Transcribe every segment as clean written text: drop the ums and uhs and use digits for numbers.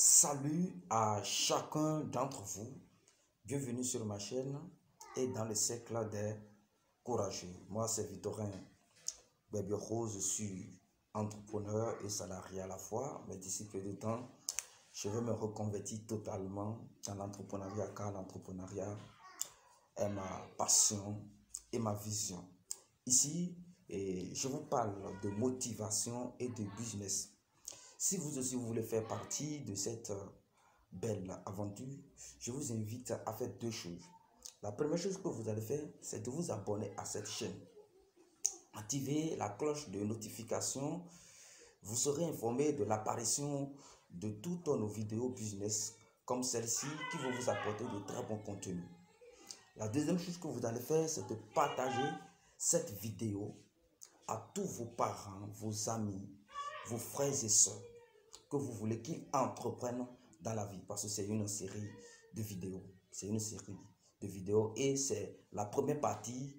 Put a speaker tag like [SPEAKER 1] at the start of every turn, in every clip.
[SPEAKER 1] Salut à chacun d'entre vous. Bienvenue sur ma chaîne et dans le cercle des courageux. Moi, c'est Victorin Bébé-Rose. Je suis entrepreneur et salarié à la fois. Mais d'ici peu de temps, je vais me reconvertir totalement dans l'entrepreneuriat car l'entrepreneuriat est ma passion et ma vision. Ici, je vous parle de motivation et de business. Si vous aussi vous voulez faire partie de cette belle aventure, je vous invite à faire deux choses. La première chose que vous allez faire, c'est de vous abonner à cette chaîne. Activez la cloche de notification. Vous serez informé de l'apparition de toutes nos vidéos business comme celle-ci qui vont vous apporter de très bons contenus. La deuxième chose que vous allez faire, c'est de partager cette vidéo à tous vos parents, vos amis, vos frères et sœurs que vous voulez qu'ils entreprennent dans la vie, parce que c'est une série de vidéos. C'est une série de vidéos et c'est la première partie.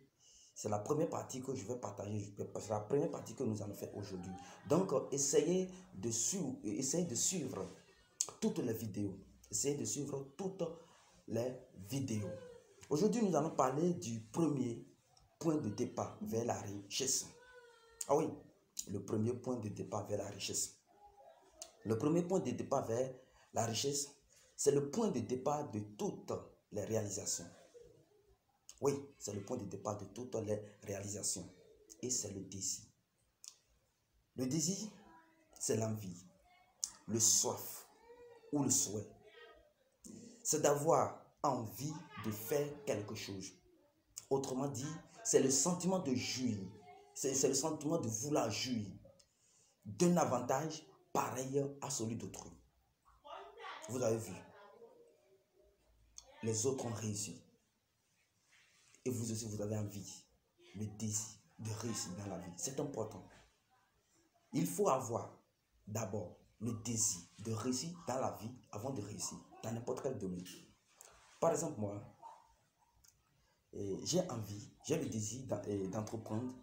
[SPEAKER 1] C'est la première partie que je vais partager. C'est la première partie que nous allons faire aujourd'hui. Donc, essayez de suivre toutes les vidéos. Essayez de suivre toutes les vidéos. Aujourd'hui, nous allons parler du premier point de départ vers la richesse. Ah oui, le premier point de départ vers la richesse. Le premier point de départ vers la richesse, c'est le point de départ de toutes les réalisations. Oui, c'est le point de départ de toutes les réalisations. Et c'est le désir. Le désir, c'est l'envie, le soif ou le souhait. C'est d'avoir envie de faire quelque chose. Autrement dit, c'est le sentiment de jouir. C'est le sentiment de vouloir jouir d'un avantage pareil à celui d'autrui. Vous avez vu, les autres ont réussi. Et vous aussi, vous avez envie, le désir de réussir dans la vie. C'est important. Il faut avoir d'abord le désir de réussir dans la vie avant de réussir dans n'importe quel domaine. Par exemple, moi, j'ai le désir d'entreprendre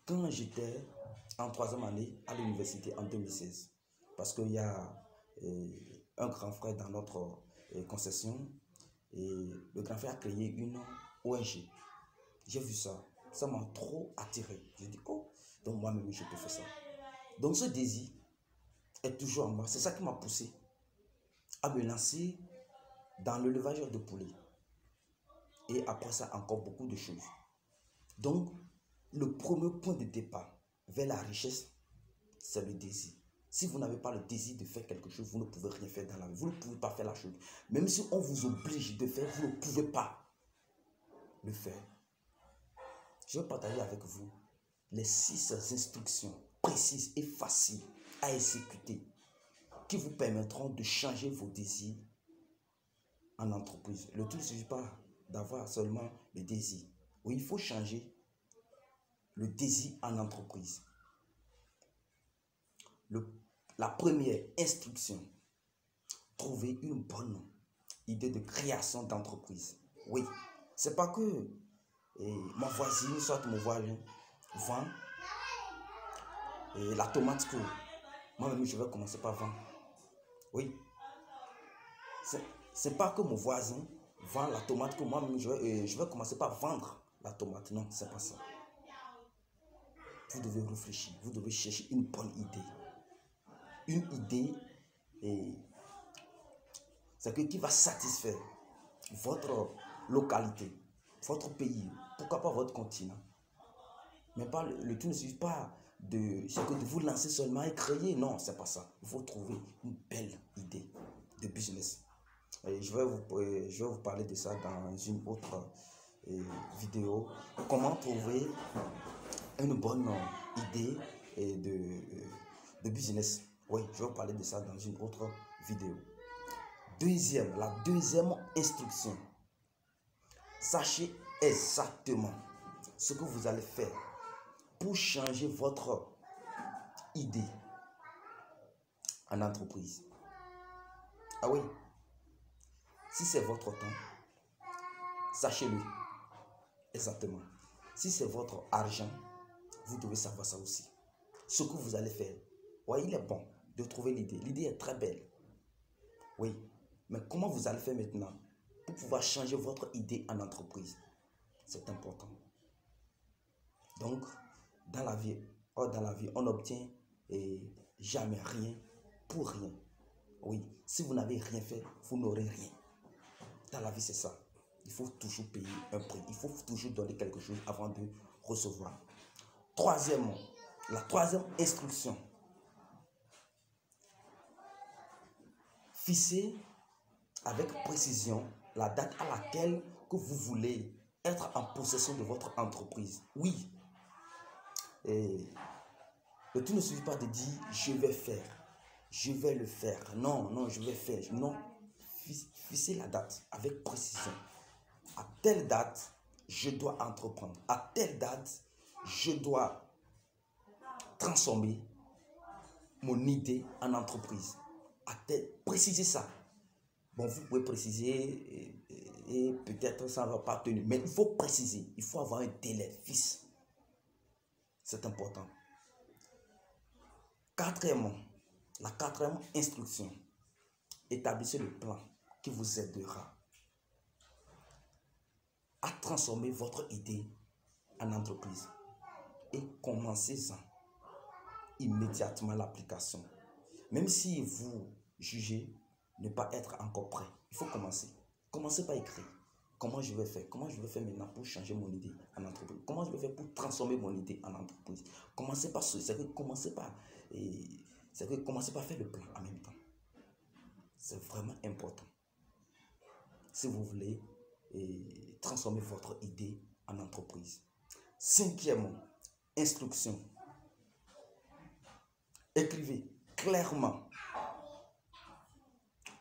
[SPEAKER 1] quand j'étais en troisième année à l'université en 2016. Parce qu'il y a un grand frère dans notre concession et le grand frère a créé une ONG. J'ai vu ça, ça m'a trop attiré. J'ai dit, oh, donc moi-même je peux faire ça. Donc ce désir est toujours en moi. C'est ça qui m'a poussé à me lancer dans l'élevage de poulets. Et après ça, encore beaucoup de choses. Donc, le premier point de départ vers la richesse, c'est le désir. Si vous n'avez pas le désir de faire quelque chose, vous ne pouvez rien faire dans la vie. Vous ne pouvez pas faire la chose. Même si on vous oblige de faire, vous ne pouvez pas le faire. Je vais partager avec vous les 6 instructions précises et faciles à exécuter qui vous permettront de changer vos désirs en entreprise. Le tout ne suffit pas d'avoir seulement le désir. Oui, il faut changer le désir en entreprise. La première instruction, trouver une bonne idée de création d'entreprise. Oui, c'est pas que ma voisine, soit mon voisin, vend la tomate que moi-même je vais commencer par vendre. Oui, c'est pas que mon voisin vend la tomate que moi-même je vais commencer par vendre la tomate. Non, c'est pas ça. Vous devez réfléchir, vous devez chercher une bonne idée. Une idée, c'est qui va satisfaire votre localité, votre pays, pourquoi pas votre continent. Mais pas le tout ne suffit pas de vous lancer seulement et créer. Non, c'est pas ça. Il faut trouver une belle idée de business. Et je vais vous parler de ça dans une autre vidéo. Comment trouver une bonne idée de business. Oui, je vais vous parler de ça dans une autre vidéo. La deuxième instruction. Sachez exactement ce que vous allez faire pour changer votre idée en entreprise. Ah oui, si c'est votre temps, sachez-le exactement. Si c'est votre argent, vous devez savoir ça aussi. Ce que vous allez faire, ouais, il est bon de trouver l'idée. L'idée est très belle. Oui, mais comment vous allez faire maintenant pour pouvoir changer votre idée en entreprise? C'est important. Donc, dans la vie, on n'obtient jamais rien pour rien. Oui, si vous n'avez rien fait, vous n'aurez rien. Dans la vie, c'est ça. Il faut toujours payer un prix. Il faut toujours donner quelque chose avant de recevoir. Troisièmement, la troisième instruction. Fixez avec précision la date à laquelle que vous voulez être en possession de votre entreprise. Oui. Et le tout ne suffit pas de dire je vais faire, je vais le faire. Non, non, je vais faire. Non. Fixez la date avec précision. À telle date, je dois entreprendre. À telle date, je dois transformer mon idée en entreprise. Précisez ça. Bon, vous pouvez préciser et peut-être ça ne va pas tenir. Mais il faut préciser. Il faut avoir un délai fixe. C'est important. Quatrièmement, la quatrième instruction. Établissez le plan qui vous aidera à transformer votre idée en entreprise. Et commencez-en immédiatement l'application. Même si vous jugez ne pas être encore prêt, il faut commencer. Commencez par écrire. Comment je vais faire? Comment je vais faire maintenant pour changer mon idée en entreprise? Comment je vais faire pour transformer mon idée en entreprise? Commencez par ce. C'est que commencez par faire le plan en même temps. C'est vraiment important. Si vous voulez transformer votre idée en entreprise. Cinquièmement, instruction. Écrivez clairement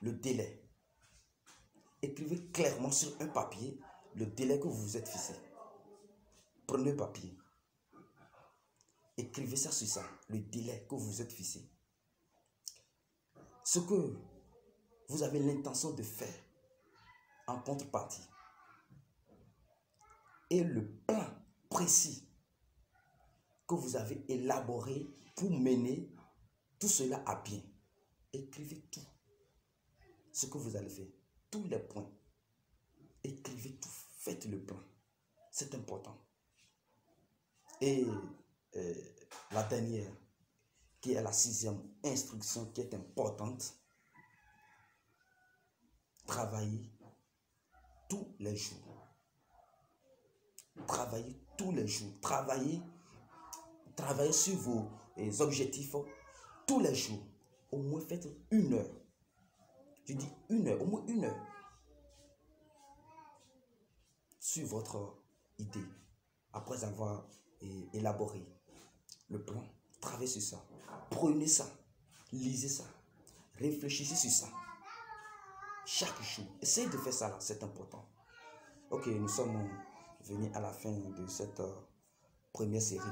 [SPEAKER 1] le délai. Écrivez clairement sur un papier le délai que vous vous êtes fixé. Prenez un papier. Écrivez ça sur ça, le délai que vous vous êtes fixé. Ce que vous avez l'intention de faire en contrepartie. Et le plan précis que vous avez élaboré pour mener tout cela à bien. Écrivez tout ce que vous allez faire, tous les points. Écrivez tout, faites le plan. C'est important. Et la dernière, qui est la sixième instruction qui est importante, travaillez tous les jours. Travaillez tous les jours. Travaillez sur vos objectifs tous les jours. Au moins faites 1 heure. Je dis 1 heure, au moins 1 heure. Sur votre idée. Après avoir élaboré le plan, travaillez sur ça. Prenez ça. Lisez ça. Réfléchissez sur ça. Chaque jour. Essayez de faire ça là, c'est important. Ok, nous sommes venus à la fin de cette première série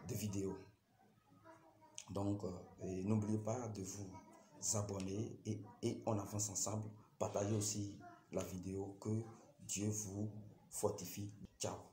[SPEAKER 1] de vidéos. Donc, n'oubliez pas de vous abonner et on avance ensemble. Partagez aussi la vidéo. Que Dieu vous fortifie. Ciao.